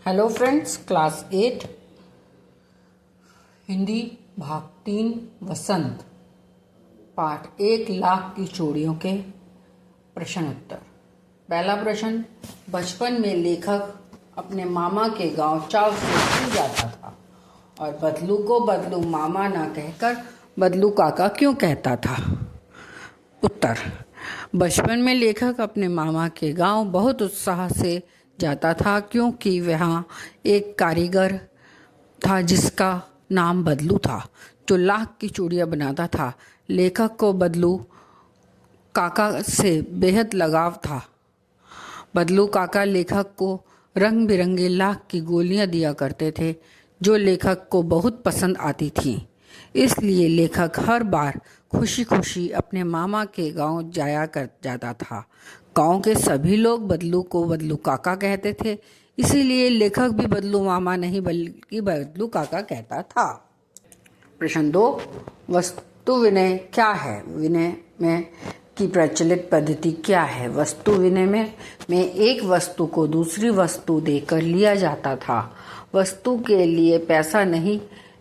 Hello friends, class 8 Hindi भाग 3 वसंत पाठ 1,00,000 की चूड़ियों के प्रश्न उत्तर। पहला प्रश्न, बचपन में लेखक अपने मामा के गांव चाव से क्यों जाता था और बदलू को बदलू मामा ना कहकर बदलू काका क्यों कहता था? उत्तर, बचपन में लेखक अपने मामा के गांव बहुत उत्साह से जाता था क्योंकि वहाँ एक कारीगर था जिसका नाम बदलू था, जो लाख की चूड़ियाँ बनाता था। लेखक को बदलू काका से बेहद लगाव था। बदलू काका लेखक को रंग बिरंगे लाख की गोलियां दिया करते थे, जो लेखक को बहुत पसंद आती थीं। इसलिए लेखक हर बार खुशी खुशी अपने मामा के गांव जाता था। गांव के सभी लोग बदलू को बदलू काका कहते थे, इसीलिए लेखक भी बदलू मामा नहीं बल्कि बदलू काका कहता था। प्रश्न 2, वस्तु विनय क्या है? विनय में की प्रचलित पद्धति क्या है? वस्तु विनय में एक वस्तु को दूसरी वस्तु देकर लिया जाता था। वस्तु के लिए पैसा नहीं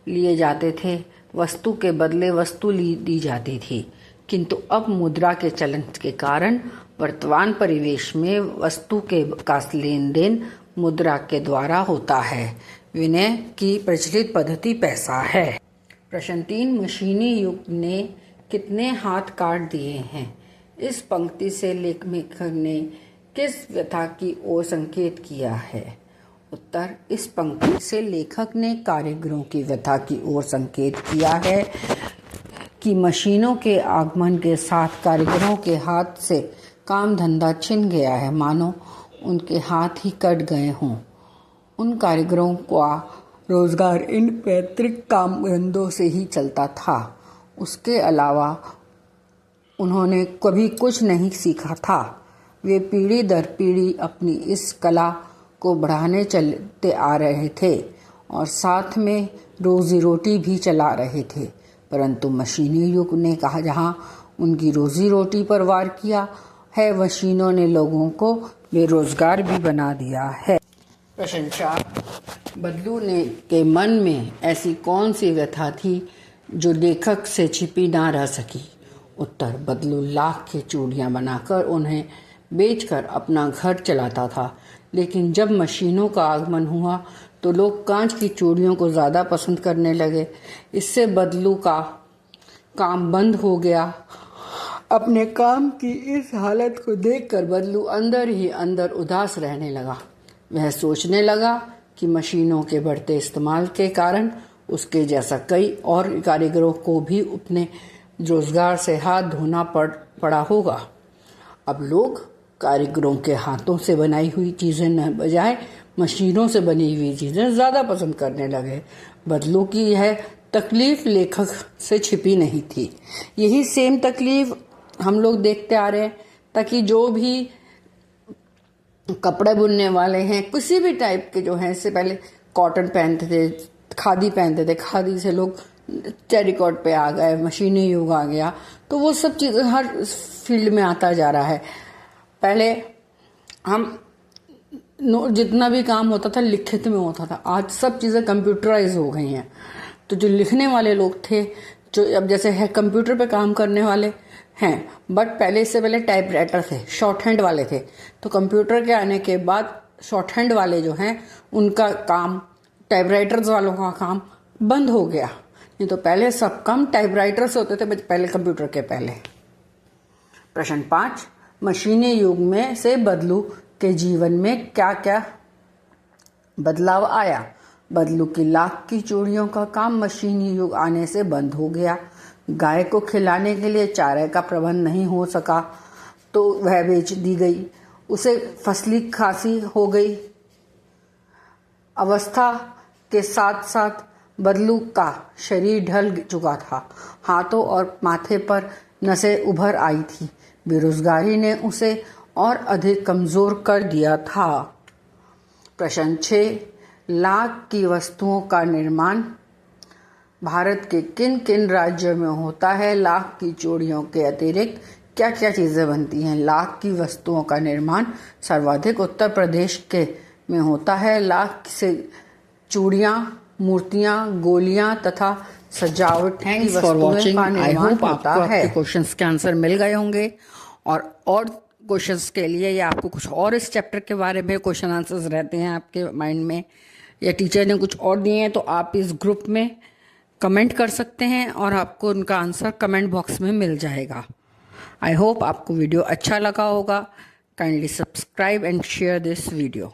लिए जाते थे, वस्तु के बदले वस्तु दी जाती थी। किंतु अब मुद्रा के चलन के कारण वर्तमान परिवेश में वस्तु का लेन देन मुद्रा के द्वारा होता है। विनय की प्रचलित पद्धति पैसा है। प्रश्न 3, मशीनी युग ने कितने हाथ काट दिए हैं? इस पंक्ति से लेखक ने किस व्यथा की ओर संकेत किया है? उत्तर, इस पंक्ति से लेखक ने कारीगरों की व्यथा की ओर संकेत किया है कि मशीनों के आगमन के साथ कारीगरों के हाथ से काम धंधा छिन गया है, मानो उनके हाथ ही कट गए हों। उन कारीगरों का रोजगार इन पैतृक काम धंधों से ही चलता था। उसके अलावा उन्होंने कभी कुछ नहीं सीखा था। वे पीढ़ी दर पीढ़ी अपनी इस कला को बढ़ाने चलते आ रहे थे और साथ में रोजी रोटी भी चला रहे थे। परंतु मशीनी युग ने कहा जहाँ उनकी रोजी रोटी पर वार किया है, मशीनों ने लोगों को बेरोजगार भी बना दिया है। प्रश्न 4, बदलू के मन में ऐसी कौन सी व्यथा थी जो लेखक से छिपी ना रह सकी? उत्तर, बदलू लाख की चूड़ियाँ बनाकर उन्हें बेचकर अपना घर चलाता था, लेकिन जब मशीनों का आगमन हुआ तो लोग कांच की चूड़ियों को ज़्यादा पसंद करने लगे। इससे बदलू का काम बंद हो गया। अपने काम की इस हालत को देखकर बदलू अंदर ही अंदर उदास रहने लगा। वह सोचने लगा कि मशीनों के बढ़ते इस्तेमाल के कारण उसके जैसा कई और कारीगरों को भी अपने रोजगार से हाथ धोना पड़ा होगा। अब लोग कारीगरों के हाथों से बनाई हुई चीज़ें न बजाय मशीनों से बनी हुई चीज़ें ज़्यादा पसंद करने लगे। बदलू की यह तकलीफ लेखक से छिपी नहीं थी। यही सेम तकलीफ हम लोग देखते आ रहे हैं, ताकि जो भी कपड़े बुनने वाले हैं, किसी भी टाइप के जो हैं, इससे पहले कॉटन पहनते थे, खादी पहनते थे, खादी से लोग टेरिकॉट पे आ गए, मशीनी युग आ गया, तो वो सब चीज़ें हर फील्ड में आता जा रहा है। पहले हम जितना भी काम होता था लिखित में होता था, आज सब चीज़ें कंप्यूटराइज हो गई हैं। तो जो लिखने वाले लोग थे, जो अब जैसे है कंप्यूटर पे काम करने वाले हैं, बट पहले इससे पहले टाइपराइटर थे, शॉर्ट हैंड वाले थे। तो कंप्यूटर के आने के बाद शॉर्ट हैंड वाले जो हैं उनका काम, टाइपराइटर्स वालों का काम बंद हो गया। नहीं तो पहले सब काम टाइपराइटर से होते थे, पहले कंप्यूटर के पहले। प्रश्न 5, मशीनी युग में से बदलू के जीवन में क्या क्या बदलाव आया? बदलू की लाख की चूड़ियों का काम मशीनी युग आने से बंद हो गया। गाय को खिलाने के लिए चारे का प्रबंध नहीं हो सका तो वह बेच दी गई। उसे फसली खांसी हो गई। अवस्था के साथ साथ बदलू का शरीर ढल चुका था। हाथों और माथे पर नसें उभर आई थी। बेरोजगारी ने उसे और अधिक कमजोर कर दिया था। प्रश्न 6, लाख की वस्तुओं का निर्माण भारत के किन किन राज्यों में होता है? लाख की चूड़ियों के अतिरिक्त क्या क्या चीज़ें बनती हैं? लाख की वस्तुओं का निर्माण सर्वाधिक उत्तर प्रदेश के में होता है। लाख से चूड़ियाँ, मूर्तियाँ, गोलियाँ तथा सजावट की वस्तुएं का निर्माण होता है। आपके क्वेश्चंस के आंसर मिल गए होंगे और क्वेश्चंस के लिए या आपको कुछ और इस चैप्टर के बारे में क्वेश्चन आंसर्स रहते हैं आपके माइंड में या टीचर ने कुछ और दिए हैं तो आप इस ग्रुप में कमेंट कर सकते हैं और आपको उनका आंसर कमेंट बॉक्स में मिल जाएगा। आई होप आपको वीडियो अच्छा लगा होगा। Kindly subscribe and share this video.